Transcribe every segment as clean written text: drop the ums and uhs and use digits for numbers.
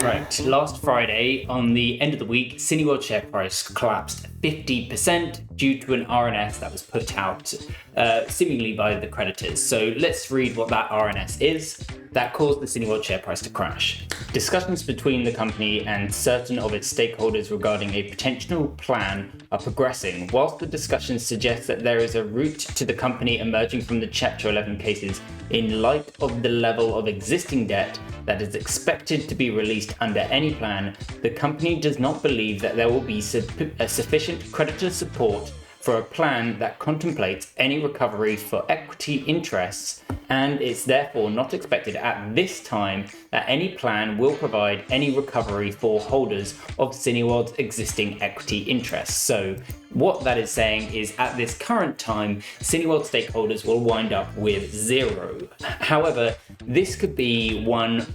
Right, last Friday, on the end of the week, Cineworld share price collapsed 50% due to an RNS that was put out, seemingly by the creditors. So let's read what that RNS is that caused the Cineworld share price to crash. Discussions between the company and certain of its stakeholders regarding a potential plan are progressing. Whilst the discussions suggest that there is a route to the company emerging from the Chapter 11 cases in light of the level of existing debt that is expected to be released under any plan, the company does not believe that there will be sufficient creditor support for a plan that contemplates any recovery for equity interests, and it's therefore not expected at this time that any plan will provide any recovery for holders of Cineworld's existing equity interests. So what that is saying is at this current time, Cineworld stakeholders will wind up with zero. However, this could be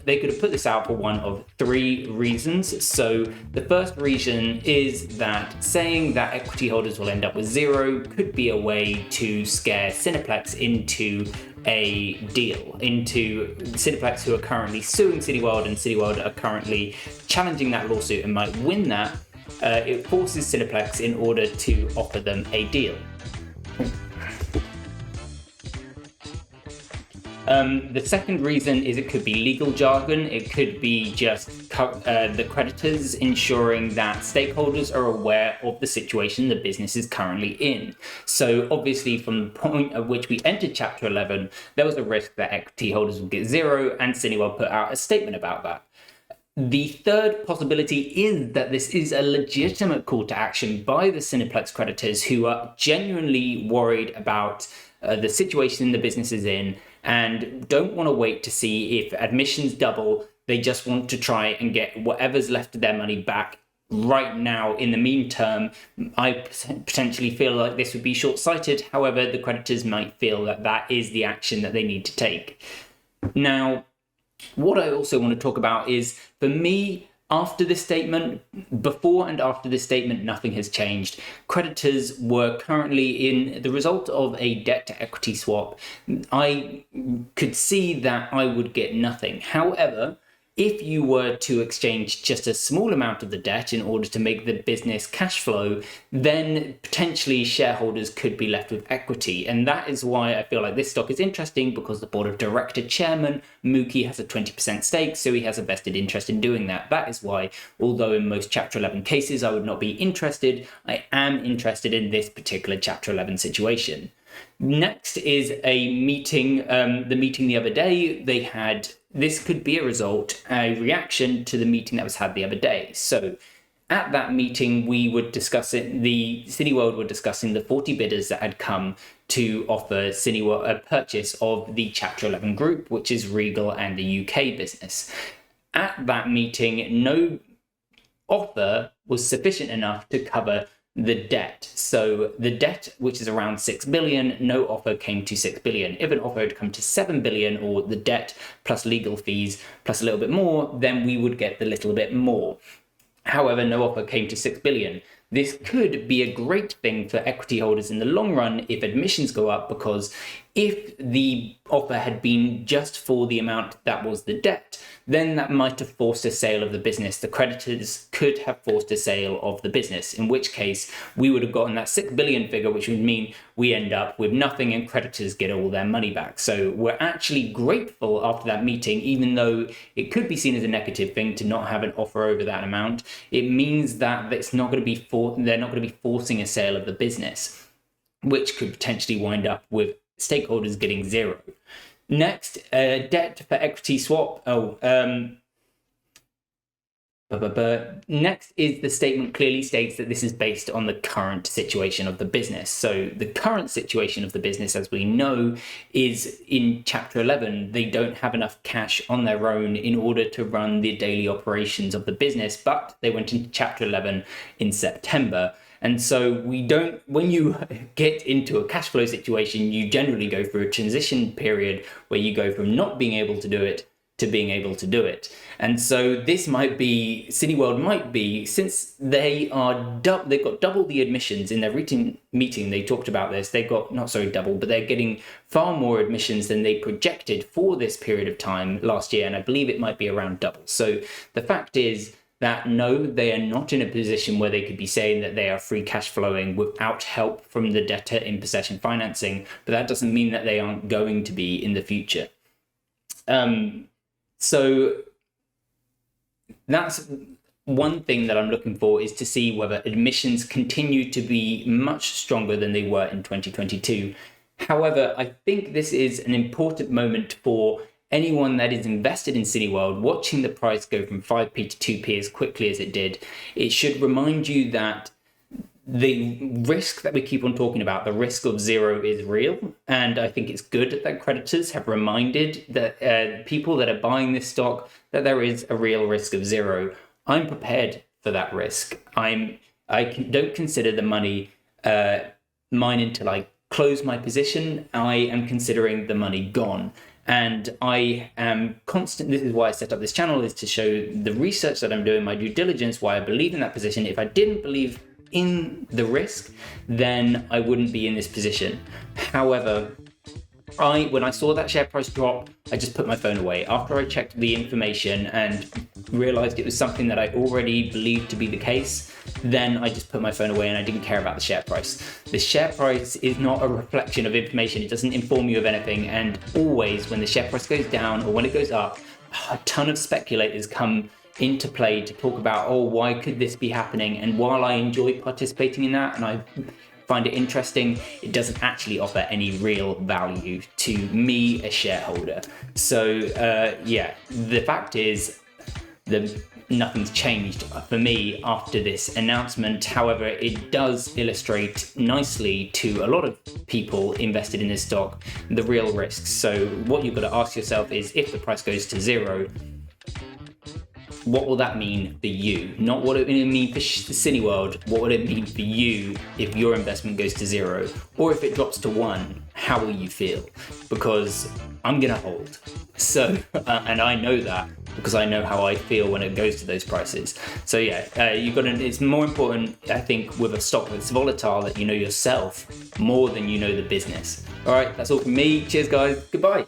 they could have put this out for one of three reasons. So the first reason is that saying that equity holders will end up with zero could be a way to scare Cineplex into a deal, into Cineplex, who are currently suing Cineworld, and Cineworld are currently challenging that lawsuit and might win that. It forces Cineplex in order to offer them a deal. The second reason is it could be legal jargon. It could be just the creditors ensuring that stakeholders are aware of the situation the business is currently in. So obviously from the point at which we entered Chapter 11, there was a risk that equity holders would get zero, and Cineworld put out a statement about that. The third possibility is that this is a legitimate call to action by the Cineplex creditors, who are genuinely worried about the situation the business is in and don't want to wait to see if admissions double. They just want to try and get whatever's left of their money back right now. In the meantime, I potentially feel like this would be short-sighted. However, the creditors might feel that that is the action that they need to take. Now, what I also want to talk about is, for me, after this statement, before and after this statement, nothing has changed. Creditors were currently in the result of a debt to equity swap. I could see that I would get nothing. However, if you were to exchange just a small amount of the debt in order to make the business cash flow, then potentially shareholders could be left with equity. And that is why I feel like this stock is interesting, because the board of director chairman, Mookie, has a 20% stake, so he has a vested interest in doing that. That is why, although in most Chapter 11 cases I would not be interested, I am interested in this particular Chapter 11 situation. Next is a meeting. The meeting the other day, they had, this could be a reaction to the meeting that was had the other day. So at that meeting, we were discussing, the Cineworld were discussing the 40 bidders that had come to offer Cineworld a purchase of the Chapter 11 group, which is Regal and the UK business. At that meeting, no offer was sufficient enough to cover the debt. So the debt, which is around 6 billion, no offer came to 6 billion. If an offer had come to 7 billion, or the debt plus legal fees plus a little bit more, then we would get the little bit more. However, no offer came to 6 billion. This could be a great thing for equity holders in the long run if admissions go up, because if the offer had been just for the amount that was the debt, then that might have forced a sale of the business. The creditors could have forced a sale of the business, in which case we would have gotten that 6 billion figure, which would mean we end up with nothing and creditors get all their money back. So we're actually grateful after that meeting, even though it could be seen as a negative thing to not have an offer over that amount. It means that it's not going to be they're not going to be forcing a sale of the business, which could potentially wind up with stakeholders getting zero. Next, debt for equity swap. Next is the statement clearly states that this is based on the current situation of the business. So the current situation of the business, as we know, is in Chapter 11. They don't have enough cash on their own in order to run the daily operations of the business, but they went into Chapter 11 in September. And so when you get into a cash flow situation, you generally go through a transition period where you go from not being able to do it to being able to do it. And so this might be, Cineworld might be, since they've got double the admissions in their recent meeting, they talked about this, they've got, not sorry, double, but they're getting far more admissions than they projected for this period of time last year. And I believe it might be around double. So the fact is that no, they are not in a position where they could be saying that they are free cash flowing without help from the debtor in possession financing, but that doesn't mean that they aren't going to be in the future. So that's one thing that I'm looking for, is to see whether admissions continue to be much stronger than they were in 2022. However, I think this is an important moment for anyone that is invested in Cineworld. Watching the price go from 5p to 2p as quickly as it did, it should remind you that the risk that we keep on talking about, the risk of zero, is real. And I think it's good that creditors have reminded that people that are buying this stock that there is a real risk of zero. I'm prepared for that risk. I don't consider the money mine until I close my position. I am considering the money gone. And I am constant. This is why I set up this channel, is to show the research that I'm doing, my due diligence, why I believe in that position. If I didn't believe in the risk, then I wouldn't be in this position. However, when I saw that share price drop, I just put my phone away. After I checked the information and realized it was something that I already believed to be the case, then I just put my phone away and I didn't care about the share price. The share price is not a reflection of information. It doesn't inform you of anything. And always when the share price goes down or when it goes up, a ton of speculators come into play to talk about, oh, why could this be happening? And while I enjoy participating in that and I find it interesting, it doesn't actually offer any real value to me, a shareholder. So yeah, the fact is that nothing's changed for me after this announcement. However, it does illustrate nicely to a lot of people invested in this stock the real risks. So what you've got to ask yourself is, if the price goes to zero, what will that mean for you? Not what it will mean for Cineworld. What would it mean for you if your investment goes to zero? Or if it drops to 1, how will you feel? Because I'm gonna hold. So, and I know that because I know how I feel when it goes to those prices. So yeah, it's more important, I think, with a stock that's volatile, that you know yourself more than you know the business. All right, that's all from me. Cheers, guys. Goodbye.